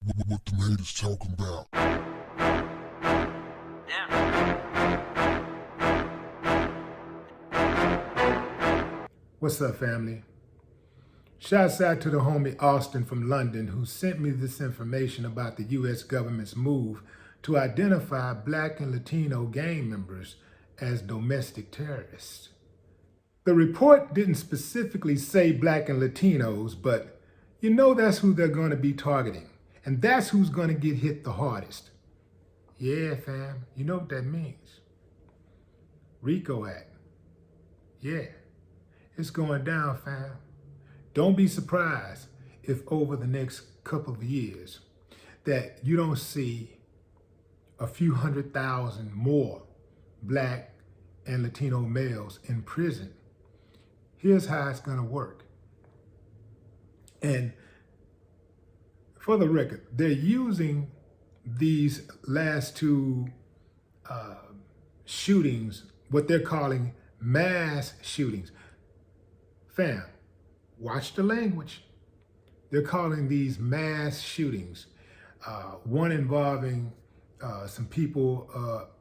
What the haters talking about? What's up, family? Shouts out to the homie Austin from London who sent me this information about the U.S. government's move to identify Black and Latino gang members as domestic terrorists. The report didn't specifically say Black and Latinos, but you know that's who they're going to be targeting, and that's who's going to get hit the hardest. Yeah, fam, you know what that means. RICO Act. Yeah, it's going down, fam. Don't be surprised if over the next couple of years that you don't see a few 100,000 more Black and Latino males in prison. Here's how it's gonna work. And for the record, they're using these last two shootings, what they're calling mass shootings. Fam, watch the language. They're calling these mass shootings. One involving some people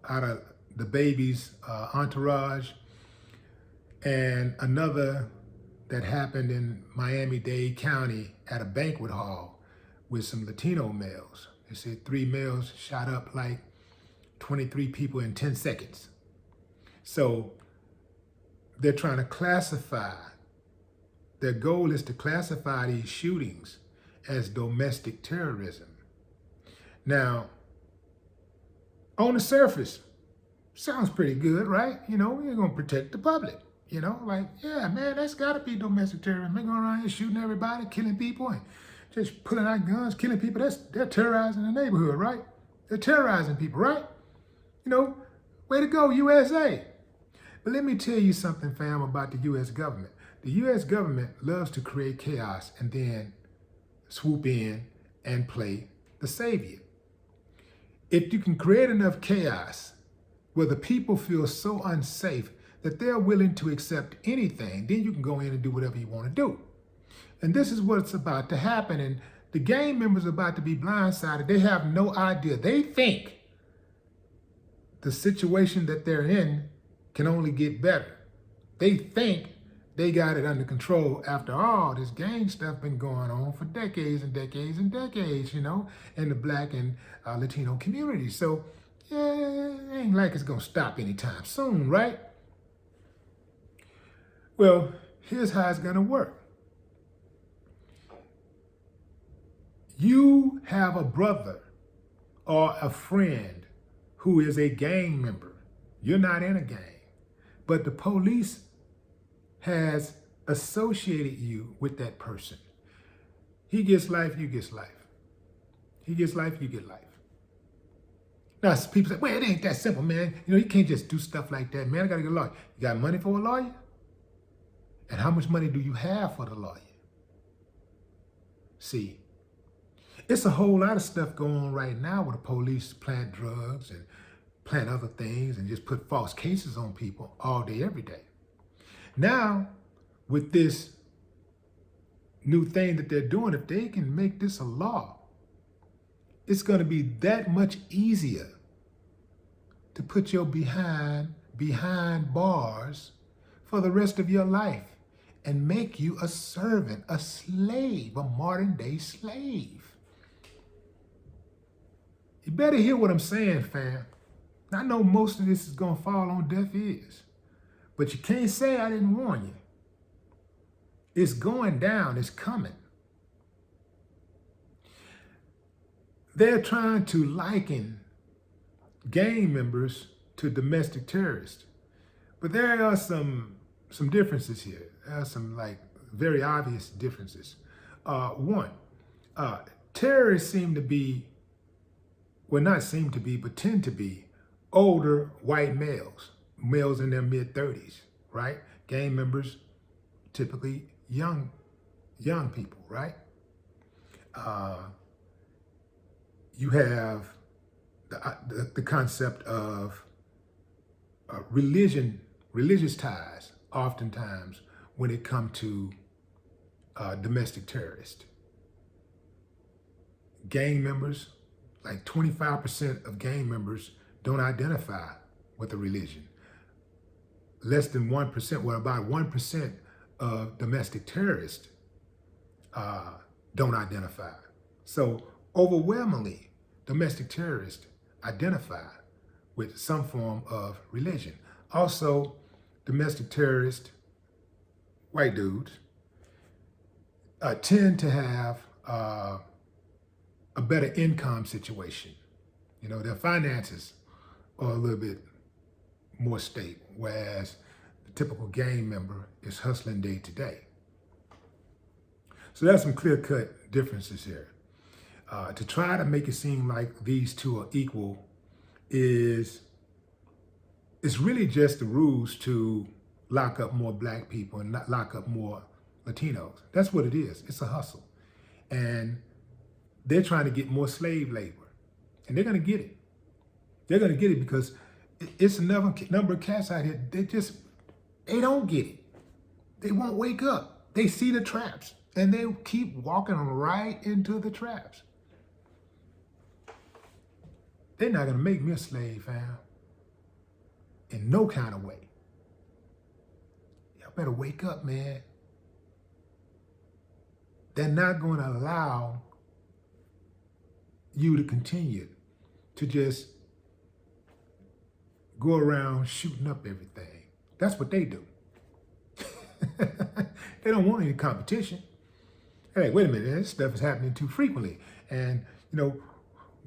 out of the baby's entourage, and another that happened in Miami-Dade County at a banquet hall with some Latino males. They said 3 males shot up like 23 people in 10 seconds. So they're trying to classify. Their goal is to classify these shootings as domestic terrorism. Now, on the surface, sounds pretty good, right? You know, you're gonna protect the public. You know, like, yeah, man, that's gotta be domestic terrorism. They're going around here shooting everybody, killing people, and just pulling out guns, killing people. They're terrorizing the neighborhood, right? They're terrorizing people, right? You know, way to go, USA. But let me tell you something, fam, about the U.S. government. The U.S. government loves to create chaos and then swoop in and play the savior. If you can create enough chaos where the people feel so unsafe that they're willing to accept anything, then you can go in and do whatever you want to do. And this is what's about to happen. And the gang members are about to be blindsided. They have no idea. They think the situation that they're in can only get better. They think they got it under control after all this gang stuff been going on for decades and decades and decades, you know, in the Black and Latino community. So, yeah, it ain't like it's gonna stop anytime soon, right? Well, here's how it's gonna work. You have a brother or a friend who is a gang member. You're not in a gang, but the police has associated you with that person. He gets life, you get life. He gets life, you get life. Now, people say, well, it ain't that simple, man. You know, you can't just do stuff like that, man. I gotta get a lawyer. You got money for a lawyer? And how much money do you have for the lawyer? See, it's a whole lot of stuff going on right now where the police plant drugs and plant other things and just put false cases on people all day, every day. Now, with this new thing that they're doing, if they can make this a law, it's going to be that much easier to put your behind bars for the rest of your life and make you a servant, a slave, a modern day slave. You better hear what I'm saying, fam. I know most of this is going to fall on deaf ears, but you can't say I didn't warn you. It's going down, it's coming. They're trying to liken gang members to domestic terrorists. But there are some differences here. There are some like very obvious differences. One, terrorists seem to be, well, not seem to be, but tend to be older white males in their mid-30s, right? Gang members, typically young people, right? You have the concept of religious ties, oftentimes when it comes to domestic terrorists. gang members, like 25% of gang members don't identify with a religion. Less than 1%, well, about 1% of domestic terrorists don't identify. So overwhelmingly, domestic terrorists identify with some form of religion. Also, domestic terrorists, white dudes, tend to have a better income situation. You know, their finances are a little bit more stable, whereas the typical gang member is hustling day to day. So there's some clear-cut differences here. To try to make it seem like these two are equal is really just the rules to lock up more black people and not lock up more Latinos. That's what it is. It's a hustle. And they're trying to get more slave labor. And they're going to get it. They're going to get it because it's a number of cats out here, they don't get it. They won't wake up. They see the traps and they keep walking right into the traps. They're not going to make me a slave, fam. In no kind of way. Y'all better wake up, man. They're not going to allow you to continue to just go around shooting up everything. That's what they do. They don't want any competition. Hey, wait a minute, this stuff is happening too frequently. And, you know,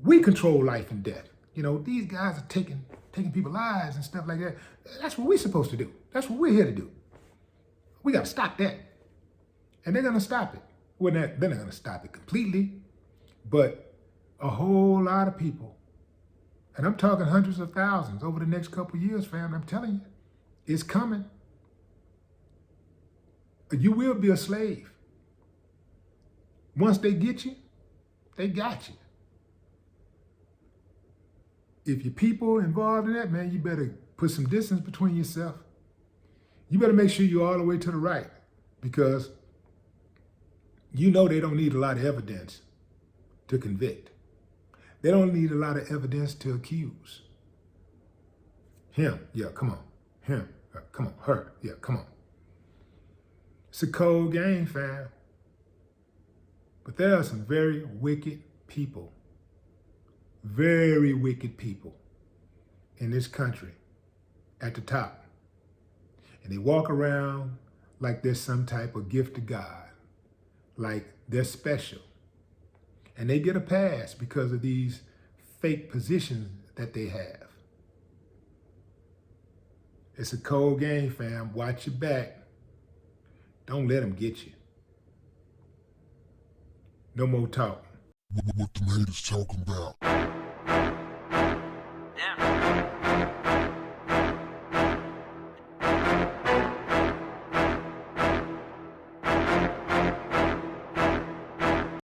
we control life and death. You know, these guys are taking people's lives and stuff like that. That's what we're supposed to do. That's what we're here to do. We got to stop that. And they're going to stop it. Well, they're not going to stop it completely, but a whole lot of people, and I'm talking hundreds of thousands over the next couple of years, fam, I'm telling you, it's coming. You will be a slave. Once they get you, they got you. If your people are involved in that, man, you better put some distance between yourself. You better make sure you're all the way to the right, because you know they don't need a lot of evidence to convict. They don't need a lot of evidence to accuse. Him, yeah, come on. Him, come on. Her, yeah, come on. It's a cold game, fam. But there are some very wicked people in this country at the top. And they walk around like there's some type of gift of God, like they're special. And they get a pass because of these fake positions that they have. It's a cold game, fam. Watch your back. Don't let them get you. No more talk. What the haters talking about? Yeah.